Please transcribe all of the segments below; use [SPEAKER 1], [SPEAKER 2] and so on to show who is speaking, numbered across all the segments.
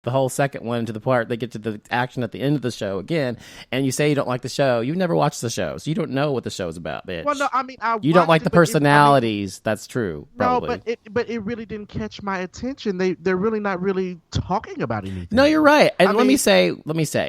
[SPEAKER 1] the whole second one to the part they get to the action at the end of the show again, and you say you don't like the show. You've never watched the show, so you don't know what the show's about, bitch.
[SPEAKER 2] Well, no, I mean,
[SPEAKER 1] you don't like the personalities.
[SPEAKER 2] I mean,
[SPEAKER 1] That's true. Probably.
[SPEAKER 2] No, but it really didn't catch my attention. They're really not really talking about anything.
[SPEAKER 1] No, you're right. And let me say,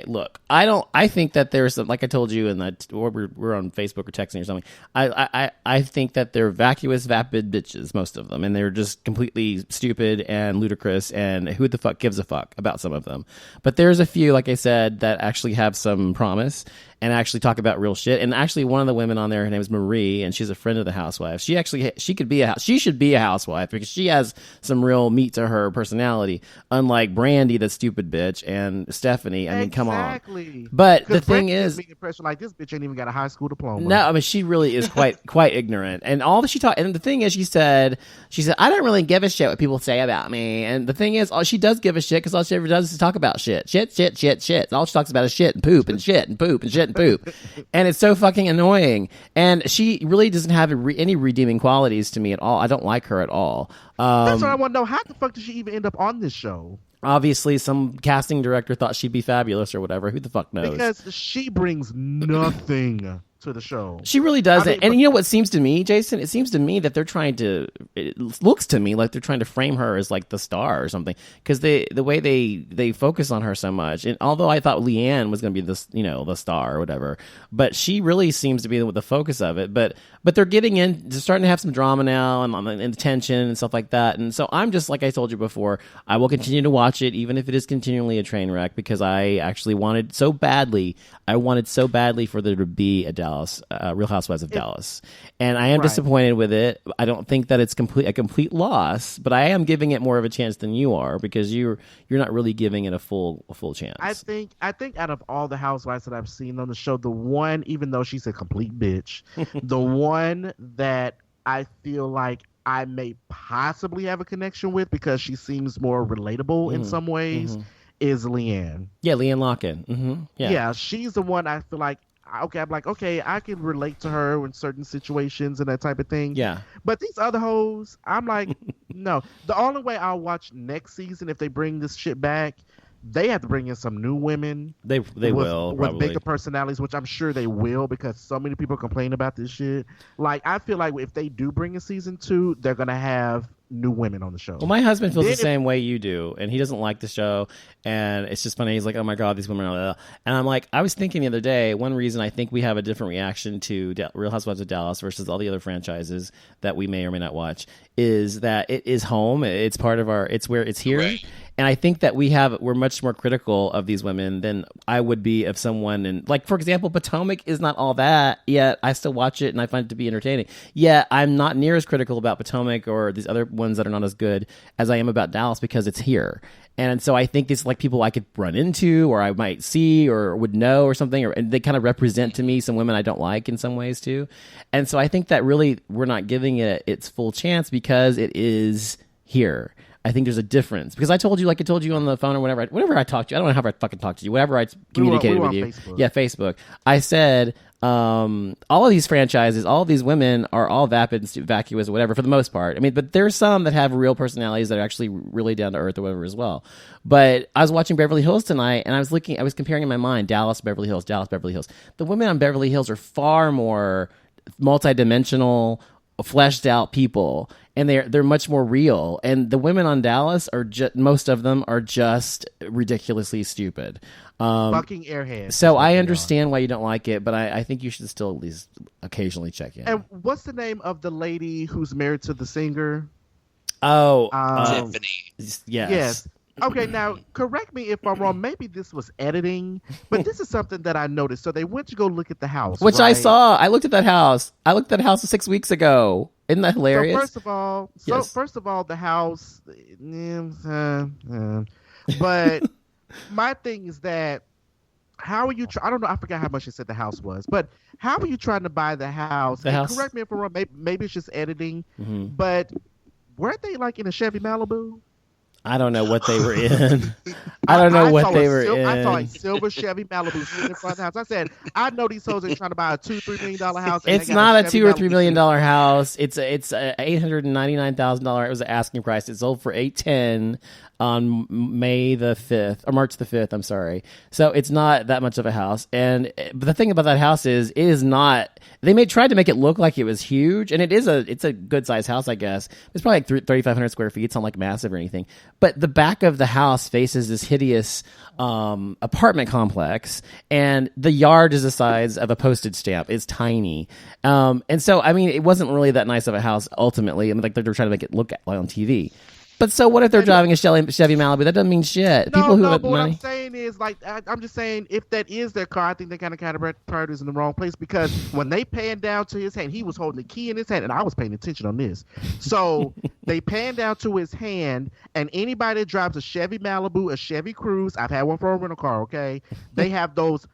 [SPEAKER 1] look, I think that there's, like I told you in that, or we're on Facebook or texting or something. I think that they're vacuous, vapid bitches, most of them, and they're just completely stupid and ludicrous. And who the fuck gives a fuck about some of them? But there's a few, like I said, that actually have some promise and actually talk about real shit. And actually, one of the women on there, her name is Marie, and she's a friend of the housewife. She should be a housewife because she has some real meat to her personality. Unlike Brandy, the stupid bitch, and Stephanie. I mean, come on. But the thing is,
[SPEAKER 2] the impression like this bitch ain't even got a high school diploma.
[SPEAKER 1] No, I mean she really is quite ignorant. And all that she taught. And the thing is, she said I don't really give a shit what people say about me. And the thing is, all she does give a shit because all she ever does is talk about shit. Shit. All she talks about is shit and poop and shit and poop and shit. And poop, and it's so fucking annoying. And she really doesn't have any redeeming qualities to me at all. I don't like her at all.
[SPEAKER 2] That's what I want to know. How the fuck did she even end up on this show?
[SPEAKER 1] Obviously, some casting director thought she'd be fabulous or whatever. Who the fuck knows?
[SPEAKER 2] Because she brings nothing to the show.
[SPEAKER 1] She really doesn't. And you know what seems to me, Jason? It seems to me that they're trying to. It looks to me like they're trying to frame her as like the star or something. Because the way they focus on her so much. And although I thought Leanne was going to be this, the star or whatever, but she really seems to be the focus of it. But they're getting in, they're starting to have some drama now and tension and stuff like that. And so I'm just like I told you before, I will continue to watch it even if it is continually a train wreck because I actually wanted so badly. I wanted so badly for there to be a Real Housewives of Dallas, and I am disappointed with it. I don't think that it's a complete loss, but I am giving it more of a chance than you are because you're not really giving it a full chance.
[SPEAKER 2] I think out of all the housewives that I've seen on the show, the one, even though she's a complete bitch, the one that I feel like I may possibly have a connection with because she seems more relatable in some ways is Leanne.
[SPEAKER 1] Yeah, Leanne Locken. Mm-hmm.
[SPEAKER 2] Yeah, she's the one I feel like. Okay, I'm like, okay, I can relate to her in certain situations and that type of thing.
[SPEAKER 1] Yeah.
[SPEAKER 2] But these other hoes, I'm like, no. The only way I'll watch next season if they bring this shit back, they have to bring in some new women.
[SPEAKER 1] They will
[SPEAKER 2] with bigger personalities, which I'm sure they will because so many people complain about this shit. Like, I feel like if they do bring a season 2, they're gonna have new women on the show.
[SPEAKER 1] Well, my husband feels the same way you do, and he doesn't like the show, and it's just funny. He's like, oh my God, these women are... And I'm like, I was thinking the other day, one reason I think we have a different reaction to Real Housewives of Dallas versus all the other franchises that we may or may not watch is that it is home. It's part of it's where it's here. Right. And I think that we're much more critical of these women than I would be of someone. And like, for example, Potomac is not all that, yet I still watch it and I find it to be entertaining. Yet I'm not near as critical about Potomac or these other ones that are not as good as I am about Dallas because it's here. And so I think these like people I could run into or I might see or would know or something, and they kind of represent to me some women I don't like in some ways too. And so I think that really we're not giving it its full chance because it is here. I think there's a difference because I told you, like I told you on the phone or whatever I talked to you. I don't know how I fucking talked to you. Whatever I communicated with you. Facebook. Yeah, Facebook. I said all of these franchises, all of these women are all vapid, vacuous, or whatever for the most part. I mean, but there's some that have real personalities that are actually really down to earth or whatever as well. But I was watching Beverly Hills tonight and I was comparing in my mind Dallas, Beverly Hills. The women on Beverly Hills are far more multidimensional, fleshed out people, and they're much more real. And the women on Dallas are most of them are just ridiculously stupid.
[SPEAKER 2] Fucking airheads.
[SPEAKER 1] So I understand why you don't like it, but I think you should still at least occasionally check in.
[SPEAKER 2] And what's the name of the lady who's married to the singer?
[SPEAKER 1] Oh,
[SPEAKER 3] Tiffany.
[SPEAKER 2] Yes. Okay, now correct me if I'm wrong. Maybe this was editing, but this is something that I noticed. So they went to go look at the house,
[SPEAKER 1] which
[SPEAKER 2] right?
[SPEAKER 1] I saw. I looked at that house. 6 weeks ago. Isn't that hilarious?
[SPEAKER 2] So first of all, the house. But my thing is that how are you? I don't know. I forgot how much you said the house was, but how are you trying to buy the house? Correct me if I'm wrong. Maybe it's just editing, but weren't they like in a Chevy Malibu?
[SPEAKER 1] I don't know what they were in. I don't know what they were in.
[SPEAKER 2] I saw a silver Chevy Malibu sitting in front of the house. I said, I know these hoes are trying to buy a $2-3 million house.
[SPEAKER 1] It's not a $2 or $3 million house. It's $899,000. It was an asking price. It sold for $810. on May the 5th or March the 5th. I'm sorry. So it's not that much of a house. But the thing about that house is, it is not. They tried to make it look like it was huge, and it's a good sized house, I guess. It's probably like 3,500 square feet. It's not like massive or anything. But the back of the house faces this hideous apartment complex, and the yard is the size of a postage stamp. It's tiny, and so I mean, it wasn't really that nice of a house ultimately. I mean, like they're trying to make it look like on TV. But so what if they're driving a Chevy Malibu? That doesn't mean shit. People who have
[SPEAKER 2] but
[SPEAKER 1] money.
[SPEAKER 2] what I'm saying is, like, I'm just saying, if that is their car, I think they kind of priorities in the wrong place, because when they pan down to his hand, he was holding the key in his hand, and I was paying attention on this. So they pan down to his hand, and anybody that drives a Chevy Malibu, a Chevy Cruze, I've had one for a rental car, okay? They have those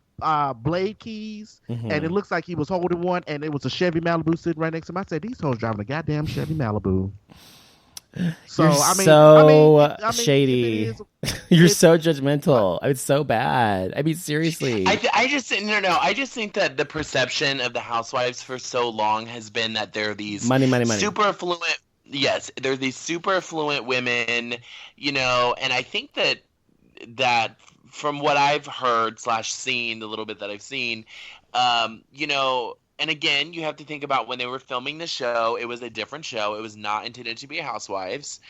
[SPEAKER 2] blade keys, and it looks like he was holding one, and it was a Chevy Malibu sitting right next to him. I said, these hoes driving a goddamn Chevy Malibu. So
[SPEAKER 1] You're
[SPEAKER 2] I mean,
[SPEAKER 1] shady. You're so judgmental. It's so bad. I mean, seriously.
[SPEAKER 3] I just think that the perception of the housewives for so long has been that they're these
[SPEAKER 1] money.
[SPEAKER 3] super affluent. Yes, they're these super affluent women, and I think that from what I've heard / seen, the little bit that I've seen, and again, you have to think about when they were filming the show, it was a different show. It was not intended to be Housewives.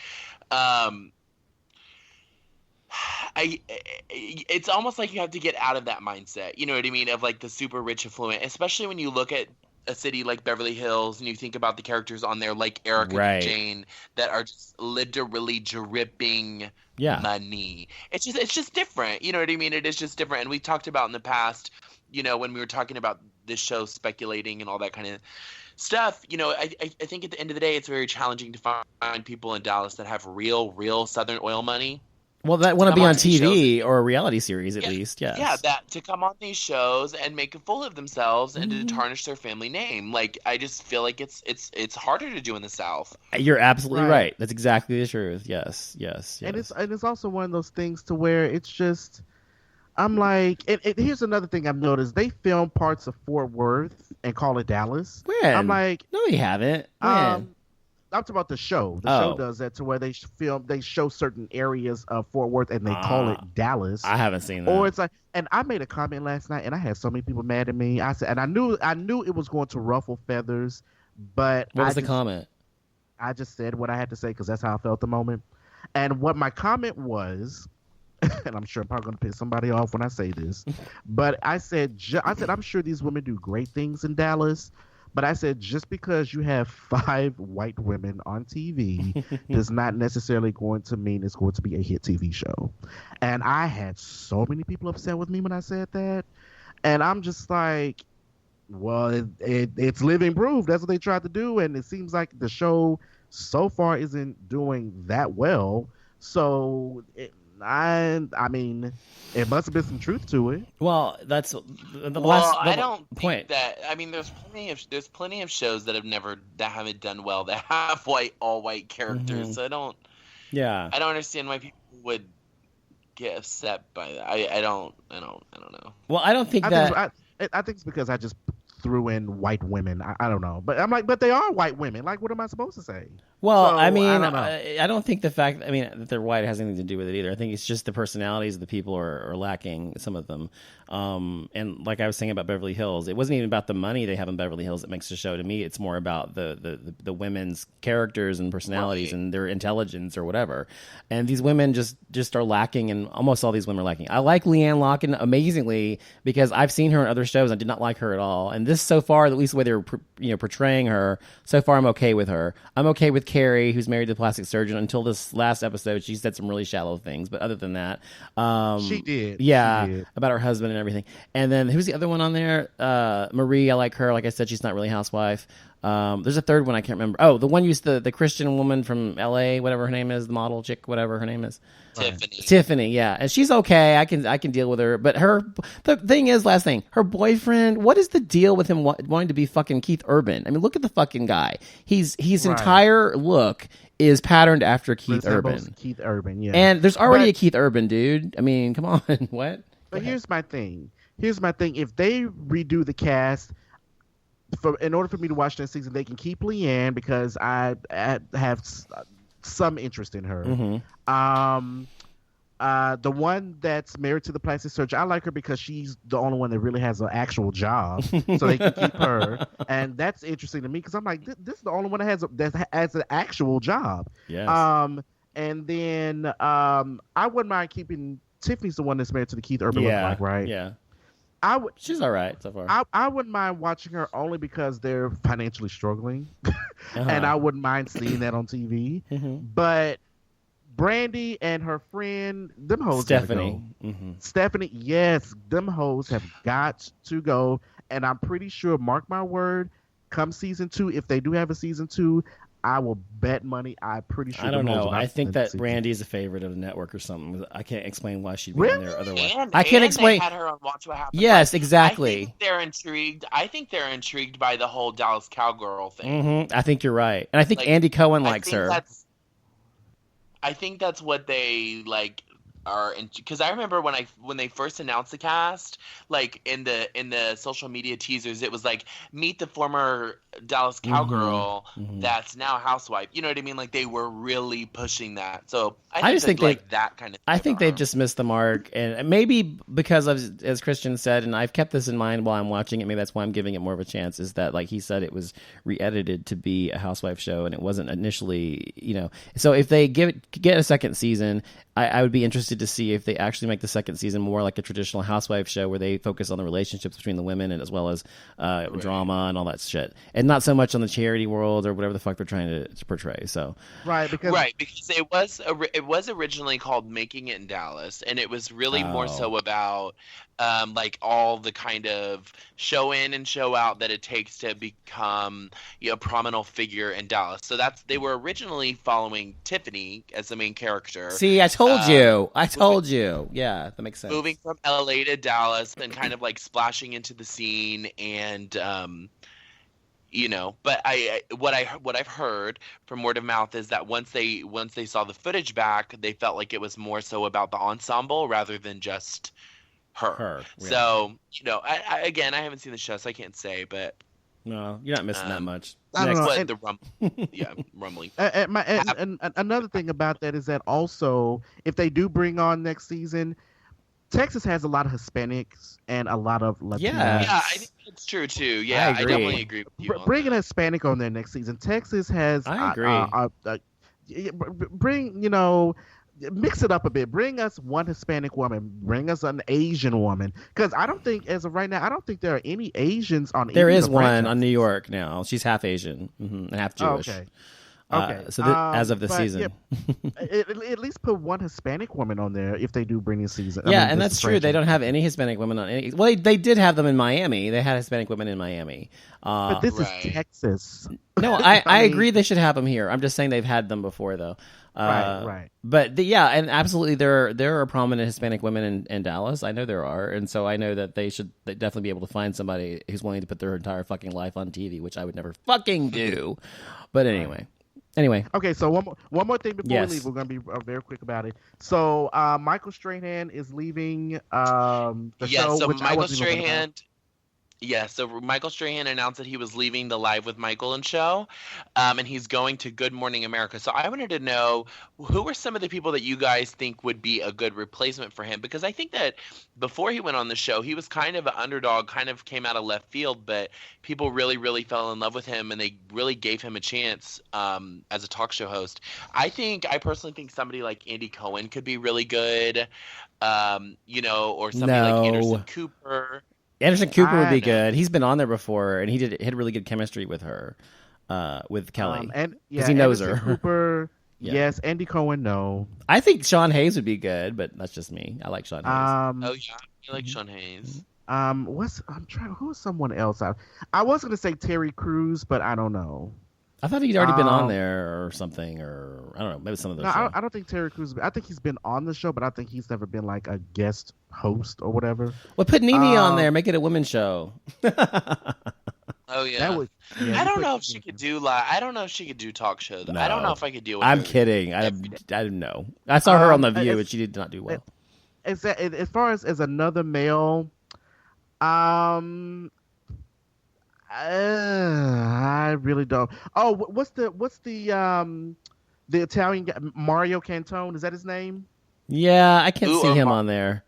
[SPEAKER 3] It's almost like you have to get out of that mindset. You know what I mean? Of like the super rich affluent, especially when you look at a city like Beverly Hills and you think about the characters on there like Erica and Jane that are just literally dripping money. It's just different. You know what I mean? It is just different. And we talked about in the past, when we were talking about this show, speculating and all that kind of stuff, I think at the end of the day, it's very challenging to find people in Dallas that have real Southern oil money.
[SPEAKER 1] Well, that want to be on TV or a reality series at least, yes.
[SPEAKER 3] Yeah, that to come on these shows and make a fool of themselves and to tarnish their family name. Like, I just feel like it's harder to do in the South.
[SPEAKER 1] You're absolutely right. That's exactly the truth. Yes.
[SPEAKER 2] And it's also one of those things to where it's just, I'm like, and here's another thing I've noticed. They film parts of Fort Worth and call it Dallas.
[SPEAKER 1] When?
[SPEAKER 2] I'm like,
[SPEAKER 1] no, you haven't. When?
[SPEAKER 2] I'm talking about the show. The show does that to where they show certain areas of Fort Worth and they call it Dallas.
[SPEAKER 1] I haven't seen that.
[SPEAKER 2] Or it's like, and I made a comment last night and I had so many people mad at me. I said, and I knew it was going to ruffle feathers, but
[SPEAKER 1] what was the comment?
[SPEAKER 2] I just said what I had to say because that's how I felt at the moment. And what my comment was, and I'm sure I'm probably going to piss somebody off when I say this, but I said I'm sure these women do great things in Dallas. But I said, just because you have 5 white women on TV does not necessarily going to mean it's going to be a hit TV show. And I had so many people upset with me when I said that. And I'm just like, well, it's living proof. That's what they tried to do. And it seems like the show so far isn't doing that well. So I mean, it must have been some truth to it.
[SPEAKER 1] Well, that's the
[SPEAKER 3] last.
[SPEAKER 1] Well,
[SPEAKER 3] I don't
[SPEAKER 1] point.
[SPEAKER 3] Think that. I mean, there's plenty of shows that haven't done well that have all white characters. So I don't understand why people would get upset by that. I don't know.
[SPEAKER 1] Well, I don't think
[SPEAKER 2] I think it's because I just threw in white women. I don't know, but I'm like, but they are white women. Like, what am I supposed to say?
[SPEAKER 1] Well,
[SPEAKER 2] so,
[SPEAKER 1] I mean,
[SPEAKER 2] I
[SPEAKER 1] don't think the fact that they're white has anything to do with it either. I think it's just the personalities of the people are lacking, some of them. And like I was saying about Beverly Hills, it wasn't even about the money they have in Beverly Hills that makes the show to me. It's more about the women's characters and personalities and their intelligence or whatever. And these women just are lacking, and almost all these women are lacking. I like Leanne Locken amazingly because I've seen her in other shows. I did not like her at all. And this so far, at least the way they're portraying her, so far I'm okay with her. I'm okay with Carrie, who's married to a plastic surgeon. Until this last episode, she said some really shallow things. But other than that,
[SPEAKER 2] she did.
[SPEAKER 1] Yeah,
[SPEAKER 2] she did.
[SPEAKER 1] About her husband and everything. And then who's the other one on there? Marie, I like her. Like I said, she's not really a housewife. There's a third one I can't remember. Oh, the one used the Christian woman from L.A., whatever her name is, the model chick, whatever her name is. Tiffany, yeah, and she's okay. I can deal with her. But the thing is, last thing, her boyfriend. What is the deal with him wanting to be fucking Keith Urban? I mean, look at the fucking guy. His entire look is patterned after Keith Urban.
[SPEAKER 2] Keith Urban, yeah.
[SPEAKER 1] And there's already a Keith Urban dude. I mean, come on, what?
[SPEAKER 2] But here's my thing. If they redo the cast, in order for me to watch this season, they can keep Leanne because I have some interest in her.
[SPEAKER 1] Mm-hmm.
[SPEAKER 2] The one that's married to the plastic surgeon, I like her because she's the only one that really has an actual job, so they can keep her, and that's interesting to me because I'm like, this is the only one that has an actual job.
[SPEAKER 1] Yes.
[SPEAKER 2] And then I wouldn't mind keeping Tiffany's the one that's married to the Keith Urban look like, right?
[SPEAKER 1] Yeah.
[SPEAKER 2] She's
[SPEAKER 1] all right so far.
[SPEAKER 2] I wouldn't mind watching her only because they're financially struggling, and I wouldn't mind seeing that on TV. But Brandy and her friend, them hoes
[SPEAKER 1] Stephanie.
[SPEAKER 2] Stephanie, yes, them hoes have got to go. And I'm pretty sure, mark my word, come season 2, if they do have a season 2, I will bet money. I'm pretty sure.
[SPEAKER 1] I don't know. I think that Brandy is a favorite of the network or something. I can't explain why she'd be on there otherwise. I can't explain.
[SPEAKER 3] They had her on Watch What Happens.
[SPEAKER 1] Yes, exactly.
[SPEAKER 3] I think they're intrigued. I think they're intrigued by the whole Dallas Cowgirl thing.
[SPEAKER 1] I think you're right, and I think Andy Cohen likes her.
[SPEAKER 3] I think that's what they like are, because I remember when they first announced the cast, like in the social media teasers, it was like, meet the former Dallas Cowgirl that's now a housewife. You know what I mean? Like they were really pushing that. So I just think like that kind of.
[SPEAKER 1] I think they've just missed the mark, and maybe because of, as Christian said, and I've kept this in mind while I'm watching it. Maybe that's why I'm giving it more of a chance. Is that, like he said, it was re-edited to be a housewife show, and it wasn't initially, So if they get a second season, I would be interested to see if they actually make the second season more like a traditional housewife show where they focus on the relationships between the women and as well as drama and all that shit, and not so much on the charity world or whatever the fuck they're trying to portray. So
[SPEAKER 3] because it was originally called Making It in Dallas, and it was really more so about like all the kind of show in and show out that it takes to become a prominent figure in Dallas. So they were originally following Tiffany as the main character.
[SPEAKER 1] See, I told you. Yeah, that makes sense.
[SPEAKER 3] Moving from LA to Dallas and kind of like splashing into the scene, and but what I've heard from word of mouth is that once they saw the footage back, they felt like it was more so about the ensemble rather than just her. Yeah. So I haven't seen the show, so I can't say, but
[SPEAKER 1] no, you're not missing that much.
[SPEAKER 2] I don't know.
[SPEAKER 3] The rumbling.
[SPEAKER 2] And another thing about that is that also, if they do bring on next season, Texas has a lot of Hispanics and a lot of Latinos.
[SPEAKER 3] Yeah, I think that's true too. Yeah, I definitely agree with you.
[SPEAKER 2] Bring an Hispanic on there next season. Texas has.
[SPEAKER 1] I agree.
[SPEAKER 2] Mix it up a bit. Bring us one Hispanic woman. Bring us an Asian woman. Because I don't think, as of right now, there are any Asians on.
[SPEAKER 1] There is one on New York now. She's half Asian and half Jewish.
[SPEAKER 2] Okay.
[SPEAKER 1] As of the season,
[SPEAKER 2] at least put one Hispanic woman on there if they do bring a season.
[SPEAKER 1] And that's true. They don't have any Hispanic women on any. Well, they did have them in Miami. They had Hispanic women in Miami.
[SPEAKER 2] But this is Texas.
[SPEAKER 1] No, I agree. They should have them here. I'm just saying they've had them before, though.
[SPEAKER 2] Right.
[SPEAKER 1] But and absolutely, there are prominent Hispanic women in Dallas. I know there are, and so I know that they definitely be able to find somebody who's willing to put their entire fucking life on TV, which I would never fucking do. But anyway.
[SPEAKER 2] Okay, so one more thing before we leave. We're going to be very quick about it. So Michael Strahan is leaving the show.
[SPEAKER 3] So Michael Strahan. Yeah, so Michael Strahan announced that he was leaving the Live with Michael and show, and he's going to Good Morning America. So I wanted to know, who were some of the people that you guys think would be a good replacement for him? Because I think that before he went on the show, he was kind of an underdog, kind of came out of left field, but people really, really fell in love with him, and they really gave him a chance as a talk show host. I personally think somebody like Andy Cohen could be really good, or somebody like Anderson Cooper.
[SPEAKER 1] Anderson Cooper would be good. He's been on there before, and he had really good chemistry with her, with Kelly, because he knows
[SPEAKER 2] Anderson
[SPEAKER 1] her.
[SPEAKER 2] Cooper, yes. Andy Cohen, no.
[SPEAKER 1] I think Sean Hayes would be good, but that's just me. I like Sean Hayes.
[SPEAKER 3] I like Sean Hayes.
[SPEAKER 2] Who's someone else? I was gonna say Terry Crews, but I don't know.
[SPEAKER 1] I thought he'd already been on there or something, or I don't know, maybe some of those.
[SPEAKER 2] No, I don't think Terry Crews. I think he's been on the show, but I think he's never been like a guest host or whatever.
[SPEAKER 1] Well, put Nene on there, make it a women's show.
[SPEAKER 3] Oh yeah. I don't know if she could do I don't know if she could do talk shows. No. I don't know if I could deal with.
[SPEAKER 1] I'm kidding. I don't know. I saw her on The View, and she did not do well.
[SPEAKER 2] As far as another male, I really don't. Oh, what's the Italian guy, Mario Cantone? Is that his name?
[SPEAKER 1] Yeah, I can't
[SPEAKER 3] Ooh,
[SPEAKER 1] see him
[SPEAKER 3] Mar-
[SPEAKER 1] on there.